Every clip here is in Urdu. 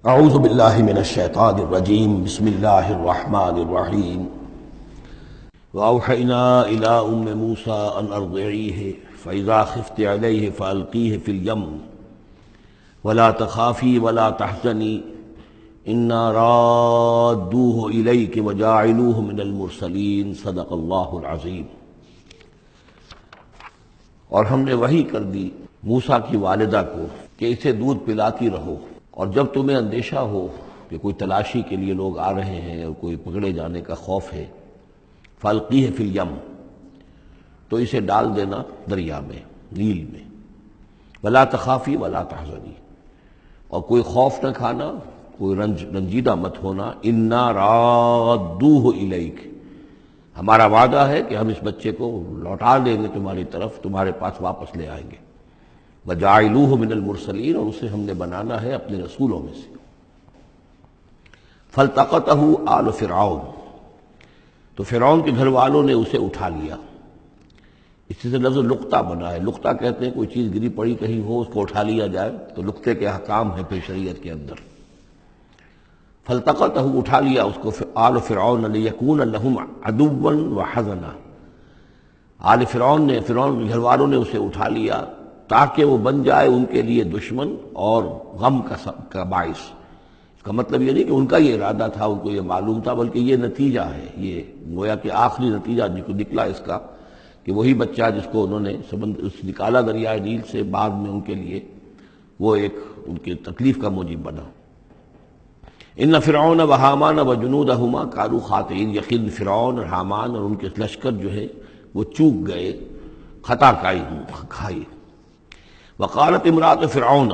اعوذ باللہ من الشیطان الرجیم بسم اللہ الرحمن الرحیم واوحینا الی ام موسیٰ ان ارضعیہ فاذا خفت علیہ فالقیہ فی الیم ولا تخافی ولا تحزنی انا رادوہ الیک وجاعلوہ من المرسلین صدق اللہ العظیم۔ اور ہم نے وحی کر دی موسیٰ کی والدہ کو کہ اسے دودھ پلاتی رہو، اور جب تمہیں اندیشہ ہو کہ کوئی تلاشی کے لیے لوگ آ رہے ہیں اور کوئی پکڑے جانے کا خوف ہے، فالقیہ فی الیم، تو اسے ڈال دینا دریا میں، نیل میں، ولا تخافی ولا تحزنی، اور کوئی خوف نہ کھانا، کوئی رنجیدہ مت ہونا، انا رادوہ الیک، ہمارا وعدہ ہے کہ ہم اس بچے کو لوٹا دیں گے تمہاری طرف، تمہارے پاس واپس لے آئیں گے، وجاعلوہ من المرسلین، اور اسے ہم نے بنانا ہے اپنے رسولوں میں سے۔ فالتقطہ آل فرعون، تو فرعون کے گھر والوں نے اسے اٹھا لیا۔ اسی سے لفظ لقطہ بنا ہے، لقطہ کہتے ہیں کوئی چیز گری پڑی کہیں ہو اس کو اٹھا لیا جائے، تو لقطے کے احکام ہیں پھر شریعت کے اندر۔ فالتقطہ، اٹھا لیا اس کو آل فرعون لیکون لہم عدوا وحزنا، آل فرعون کے گھر والوں نے اسے اٹھا لیا تاکہ وہ بن جائے ان کے لیے دشمن اور غم کا باعث۔ اس کا مطلب یہ نہیں کہ ان کا یہ ارادہ تھا، ان کو یہ معلوم تھا، بلکہ یہ نتیجہ ہے، یہ گویا کہ آخری نتیجہ نکلا اس کا کہ وہی بچہ جس کو انہوں نے نکالا دریائے نیل سے، بعد میں ان کے لیے وہ ایک ان کی تکلیف کا موجب بنا۔ ان فرعون و حامان و جنودہما کانوا خاطئین، یقین فرعون اور حامان اور ان کے لشکر جو ہے وہ چوک گئے، خطا کھائی۔ وقالت امرأۃ فرعون،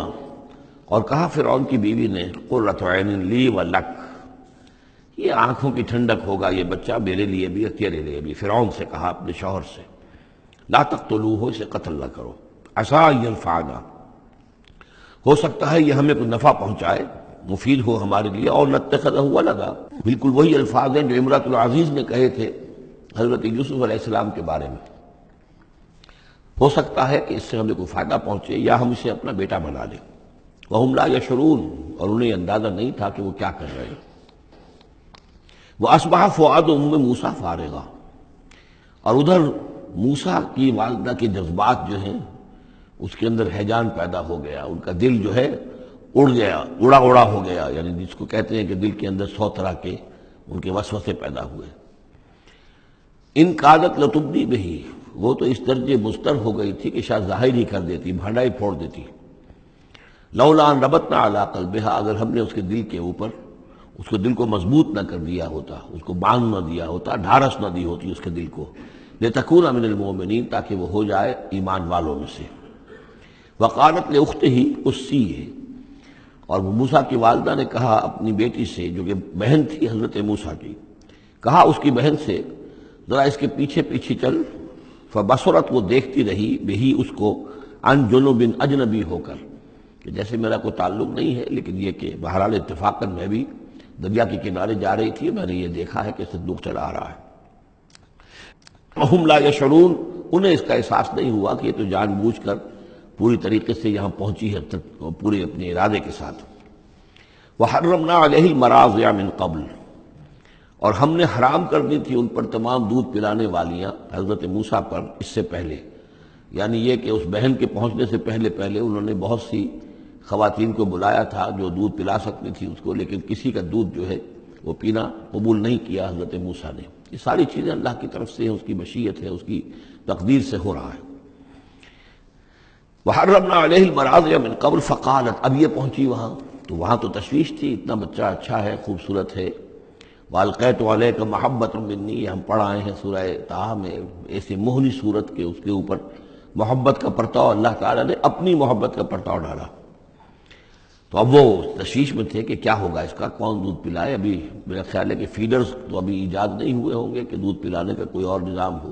اور کہا فرعون کی بیوی نے، قرۃ عین لی و لک، یہ آنکھوں کی ٹھنڈک ہوگا یہ بچہ میرے لیے بھی اور تیرے لیے بھی۔ فرعون سے کہا اپنے شوہر سے، لا تقتلوہ، اسے قتل نہ کرو، عسیٰ ان ینفعنا، ہو سکتا ہے یہ ہمیں کوئی نفع پہنچائے، مفید ہو ہمارے لیے، اور نتخذہ ولدا، بالکل وہی الفاظ ہیں جو امرأۃ العزیز نے کہے تھے حضرت یوسف علیہ السلام کے بارے میں، ہو سکتا ہے کہ اس سے ہمیں کوئی فائدہ پہنچے یا ہم اسے اپنا بیٹا بنا لیں۔ وہم لا یشعرون، اور انہیں اندازہ نہیں تھا کہ وہ کیا کر رہے ہیں۔ واصبح فؤاد ام موسیٰ فارغا، اور ادھر موسیٰ کی والدہ کے جذبات جو ہیں اس کے اندر ہیجان پیدا ہو گیا، ان کا دل جو ہے اڑ گیا، اڑا ہو گیا، یعنی جس کو کہتے ہیں کہ دل کے اندر 100 طرح کے ان کے وسوسے پیدا ہوئے۔ ان کادت لتبدی بہی، وہ تو اس درجے مضطر ہو گئی تھی کہ شاید ظاہر ہی کر دیتی، بھانڈا ہی پھوڑ دیتی۔ لولا ان ربطنا علی قلبہا، اگر ہم نے اس کے دل کے اوپر اس کو دل کو مضبوط نہ کر دیا ہوتا، اس کو باندھ نہ دیا ہوتا، ڈھارس نہ دی ہوتی اس کے دل کو، لتکون من المؤمنین، تاکہ وہ ہو جائے ایمان والوں میں سے۔ وقالت لاختہ قصیہ، اور موسیٰ کی والدہ نے کہا اپنی بیٹی سے جو کہ بہن تھی حضرت موسیٰ کی، کہا اس کی بہن سے، ذرا اس کے پیچھے پیچھے چل۔ فبصرت، وہ دیکھتی رہی، بہی اس کو، عن جنب، اجنبی ہو کر، کہ جیسے میرا کوئی تعلق نہیں ہے، لیکن یہ کہ بہرحال اتفاقاً میں بھی دریا کے کنارے جا رہی تھی، میں نے یہ دیکھا ہے کہ صندوق چلا آ رہا ہے۔ وہم لا یشعرون، انہیں اس کا احساس نہیں ہوا کہ یہ تو جان بوجھ کر پوری طریقے سے یہاں پہنچی ہے، پورے اپنے ارادے کے ساتھ۔ وحرمنا علیہ المراضع من قبل، اور ہم نے حرام کر دی تھی ان پر تمام دودھ پلانے والیاں حضرت موسیٰ پر اس سے پہلے، یعنی یہ کہ اس بہن کے پہنچنے سے پہلے انہوں نے بہت سی خواتین کو بلایا تھا جو دودھ پلا سکتی تھی اس کو، لیکن کسی کا دودھ جو ہے وہ پینا قبول نہیں کیا حضرت موسیٰ نے۔ یہ ساری چیزیں اللہ کی طرف سے ہیں، اس کی مشیت ہے، اس کی تقدیر سے ہو رہا ہے۔ وحرمنا علیہ المراضع من قبل فقالت، اب یہ پہنچی وہاں تو وہاں تو تشویش تھی، اتنا بچہ اچھا ہے، خوبصورت ہے۔ والقیت علیک محبۃ منی، یہ ہم پڑھ آئے ہیں سورہ طٰہٰ میں، ایسے موہنی صورت کے اس کے اوپر محبت کا پرتاؤ اللہ تعالیٰ نے اپنی محبت کا پرتاؤ ڈالا۔ تو اب وہ تشویش میں تھے کہ کیا ہوگا اس کا، کون دودھ پلائے۔ ابھی میرا خیال ہے کہ فیڈرز تو ابھی ایجاد نہیں ہوئے ہوں گے کہ دودھ پلانے کا کوئی اور نظام ہو۔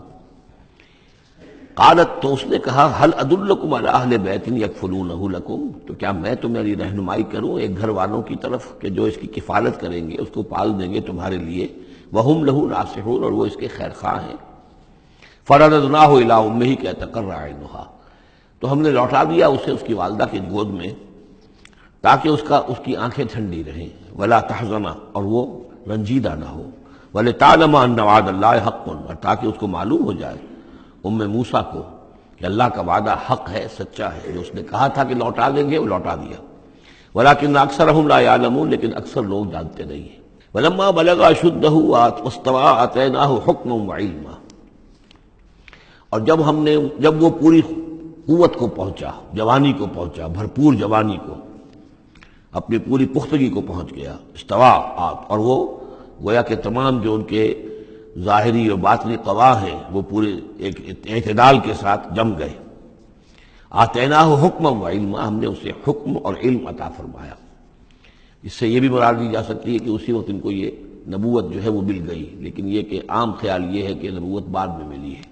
قالت، تو اس نے کہا، هل ادلکم علی اہل بیت یکفلونہ لکم، تو کیا میں تمہاری رہنمائی کروں ایک گھر والوں کی طرف کہ جو اس کی کفالت کریں گے، اس کو پال دیں گے تمہارے لیے، وہم لہ ناصحون، اور وہ اس کے خیر خواہ ہیں۔ فرددناہ الی امہ کہ تقر عینہا، تو ہم نے لوٹا دیا اسے اس کی والدہ کی گود میں، تاکہ اس کی آنکھیں ٹھنڈی رہیں، ولا تحزن، اور وہ رنجیدہ نہ ہو، ولتعلم ان وعد اللہ حق، اور تاکہ اس کو معلوم ہو جائے موسیٰ کو کہ اللہ کا وعدہ حق ہے، سچا ہے، جو اس نے کہا تھا کہ لوٹا دیں گے وہ لوٹا دیا، ولکن اکثرهم لا يعلمون، لیکن اکثر لوگ جانتے نہیں ہیں۔ ولما بلغ اشدہ واستوى آتیناہ حکما وعلما، اور جب وہ پوری قوت کو پہنچا، جوانی کو پہنچا، بھرپور جوانی کو، اپنی پوری پختگی کو پہنچ گیا، استوا، اور وہ گویا کہ تمام جو ان کے ظاہری اور باطنی قوا ہیں وہ پورے ایک اعتدال کے ساتھ جم گئے۔ آتیناہ حکما وعلما، ہم نے اسے حکم اور علم عطا فرمایا۔ اس سے یہ بھی مراد دی جا سکتی ہے کہ اسی وقت ان کو یہ نبوت جو ہے وہ مل گئی، لیکن یہ کہ عام خیال یہ ہے کہ نبوت بعد میں ملی ہے،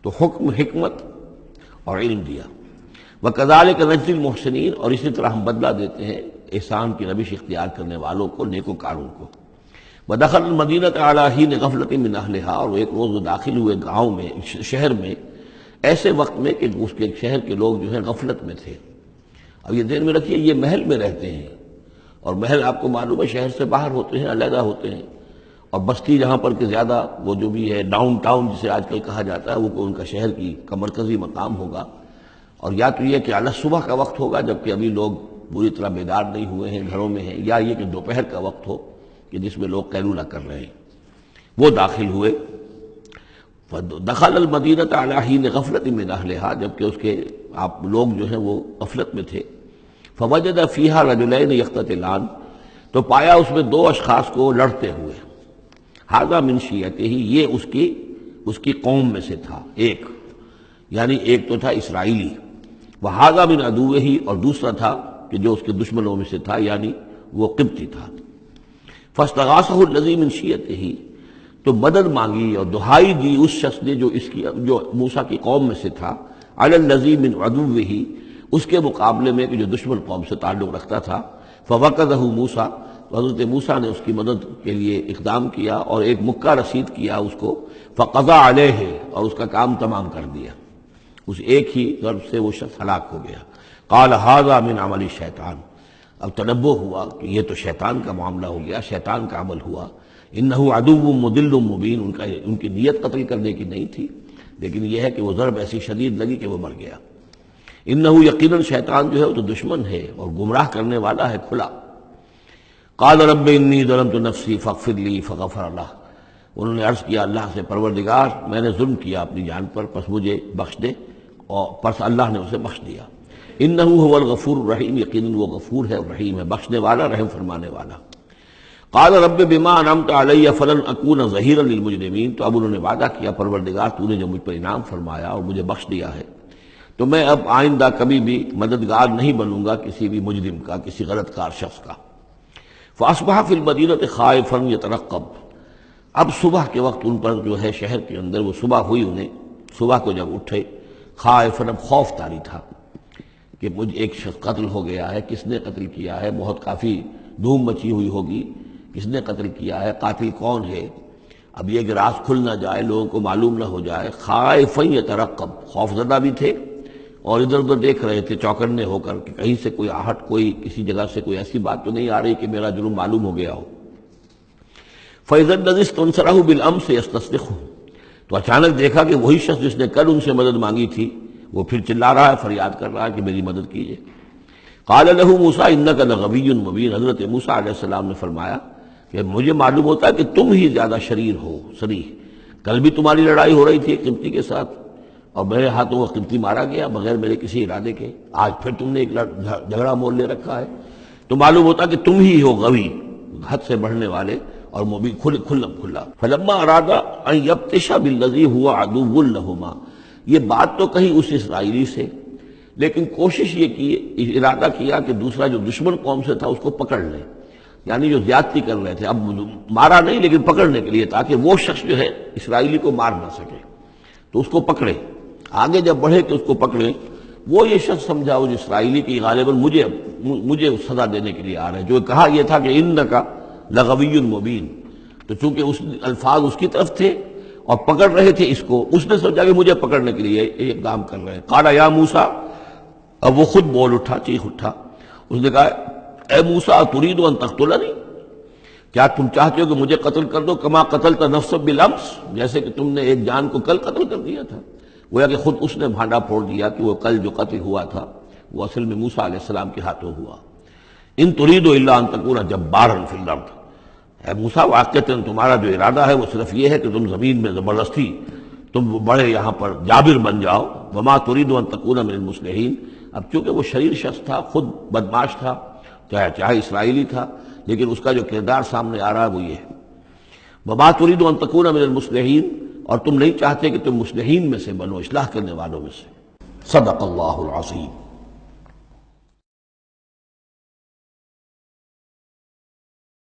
تو حکم، حکمت اور علم دیا۔ وَكَذَلِكَ نَجْزِي الْمُحْسِنِينَ، اور اسی طرح ہم بدلہ دیتے ہیں احسان کی روش اختیار کرنے والوں کو، نیکوکاروں کو۔ وَدَخَلَ الْمَدِينَةَ عَلَىٰ حِينِ غَفْلَةٍ مِّنْ أَهْلِهَا، اور ایک روز وہ داخل ہوئے گاؤں میں، شہر میں، ایسے وقت میں کہ اس کے شہر کے لوگ جو ہیں غفلت میں تھے۔ اب یہ ذہن میں رکھیے، یہ محل میں رہتے ہیں، اور محل آپ کو معلوم ہے شہر سے باہر ہوتے ہیں، علیحدہ ہوتے ہیں، اور بستی جہاں پر کہ زیادہ وہ جو بھی ہے ڈاؤن ٹاؤن جسے آج کل کہا جاتا ہے، وہ ان کا شہر کا مرکزی مقام ہوگا، اور یا تو یہ کہ اعلیٰ صبح کا وقت ہوگا جبکہ ابھی لوگ پوری طرح بیدار نہیں ہوئے ہیں، گھروں میں ہیں، یا یہ کہ دوپہر کا وقت ہو کہ جس میں لوگ قیلولہ کر رہے ہیں۔ وہ داخل ہوئے، دخل المدینۃ علی حین غفلۃ من اہلہا، جبکہ اس کے آپ لوگ جو ہیں وہ غفلت میں تھے۔ فوجد فیہا رجلین یقتتلان، تو پایا اس میں دو اشخاص کو لڑتے ہوئے۔ ھذا من شیعتہ، یہ اس کی قوم میں سے تھا، ایک یعنی ایک تو تھا اسرائیلی، وھذا من عدوہ، اور دوسرا تھا کہ جو اس کے دشمنوں میں سے تھا، یعنی وہ قبطی تھا۔ فاستغاثہ الذی من شیعتہ، تو مدد مانگی اور دہائی دی اس شخص نے جو موسیٰ کی قوم میں سے تھا، علی الذی من عدوہ، اس کے مقابلے میں کہ جو دشمن قوم سے تعلق رکھتا تھا۔ فوقظہ موسیٰ، تو حضرت موسیٰ نے اس کی مدد کے لیے اقدام کیا اور ایک مکہ رسید کیا اس کو، فقضى علیہ، اور اس کا کام تمام کر دیا، اس ایک ہی ضرب سے وہ شخص ہلاک ہو گیا۔ قال ھذا من عمل الشیطان، اب تنبہ ہوا کہ یہ تو شیطان کا معاملہ ہو گیا، شیطان کا عمل ہوا۔ انہ عدو مضل مبین، ان کی نیت قتل کرنے کی نہیں تھی، لیکن یہ ہے کہ وہ ضرب ایسی شدید لگی کہ وہ مر گیا۔ انہ، یقیناً شیطان جو ہے وہ تو دشمن ہے اور گمراہ کرنے والا ہے کھلا۔ قال رب انی ظلمت نفسی فاغفر لی، فغفر لہ، انہوں نے عرض کیا اللہ سے، پروردگار میں نے ظلم کیا اپنی جان پر، پس مجھے بخش دے، اور پس اللہ نے اسے بخش دیا۔ انہ هو الغفور الرحیم، یقیناً وہ غفور ہے اور رحیم ہے، بخشنے والا، رحم فرمانے والا۔ قال رب بما انعمت علی فلن اکون ظہیرا للمجرمین، تو اب انہوں نے وعدہ کیا پروردگار تو نے جو مجھ پر انعام فرمایا اور مجھے بخش دیا ہے، تو میں اب آئندہ کبھی بھی مددگار نہیں بنوں گا کسی بھی مجرم کا، کسی غلط کار شخص کا۔ فاصبح فی المدینۃ خائفا یترقب، اب صبح کے وقت ان پر جو ہے شہر کے اندر، وہ صبح ہوئی انہیں، صبح کو جب اٹھے، خائفا، اب خوف طاری تھا کہ مجھ ایک شخص قتل ہو گیا ہے، کس نے قتل کیا ہے، بہت کافی دھوم مچی ہوئی ہوگی، کس نے قتل کیا ہے، قاتل کون ہے، اب یہ کہ راز کھل نہ جائے، لوگوں کو معلوم نہ ہو جائے۔ خائفا یترقب، خوف زدہ بھی تھے اور ادھر ادھر دیکھ رہے تھے چوکنے ہو کر کہ کہیں سے کوئی آہٹ، کوئی کسی جگہ سے کوئی ایسی بات تو نہیں آ رہی کہ میرا جرم معلوم ہو گیا ہو۔ فَإِذَا الَّذِي اسْتَنصَرَهُ بِالْأَمْسِ يَسْتَصْرِخُهُ، تو اچانک دیکھا کہ وہی شخص جس نے کل ان سے مدد مانگی تھی وہ پھر چلا رہا ہے، فریاد کر رہا ہے کہ میری مدد کیجیے۔ قَالَ لَهُ مُوسَىٰ إِنَّكَ لَغَوِيٌّ مُبِينٌ، حضرت موسیٰ علیہ السلام نے فرمایا کہ مجھے معلوم ہوتا ہے کہ تم ہی زیادہ شریر ہو، صریح، کل بھی تمہاری لڑائی ہو رہی تھی ایک قبطی کے ساتھ اور میرے ہاتھوں وہ قبطی مارا گیا بغیر میرے کسی ارادے کے، آج پھر تم نے ایک جھگڑا مول لے رکھا ہے، تو معلوم ہوتا کہ تم ہی ہو غوی، حد سے بڑھنے والے، اور مبین، کھلا۔ فلما اراد ان یبطش بالذی هو عدو لہما، یہ بات تو کہی اس اسرائیلی سے، لیکن کوشش یہ کی، ارادہ کیا کہ دوسرا جو دشمن قوم سے تھا اس کو پکڑ لیں، یعنی جو زیادتی کر رہے تھے، اب مارا نہیں لیکن پکڑنے کے لیے، تاکہ وہ شخص جو ہے اسرائیلی کو مار نہ سکے، تو اس کو پکڑے، آگے جب بڑھے کہ اس کو پکڑے، وہ یہ شخص سمجھا وہ اسرائیلی کی غالباً مجھے سزا دینے کے لیے آ رہے، جو کہا یہ تھا کہ انک لغوی مبین، تو چونکہ اس الفاظ اس کی طرف تھے اور پکڑ رہے تھے اس کو، اس نے سمجھا کہ مجھے پکڑنے کے لیے یہ کام کر رہے ہیں۔ قال یا موسیٰ، اب وہ خود بول اٹھا، چیخ اٹھا، اس نے کہا اے موسیٰ ترید ان تقتلنی، کیا تم چاہتے ہو کہ مجھے قتل کر دو؟ کما قتلت نفسا بالامس، جیسے کہ تم نے ایک جان کو کل قتل کر دیا تھا۔ گویا کہ خود اس نے بھانڈا پھوڑ دیا کہ وہ کل جو قتل ہوا تھا وہ اصل میں موسیٰ علیہ السلام کے ہاتھوں ہوا۔ ان ترید الا ان تکون جبارا فی الارض، اے موسیٰ واقعتاً تمہارا جو ارادہ ہے وہ صرف یہ ہے کہ تم زمین میں زبردستی تم بڑے یہاں پر جابر بن جاؤ۔ وما ترید ان تکون من المصلحین، اب چونکہ وہ شریر شخص تھا، خود بدمعاش تھا، چاہے اسرائیلی تھا، لیکن اس کا جو کردار سامنے آ رہا ہے وہ یہ ہے وما ترید ان تکون من المصلحین، اور تم نہیں چاہتے کہ تم مصلحین میں سے بنو، اصلاح کرنے والوں میں سے۔ صدق اللہ العظیم۔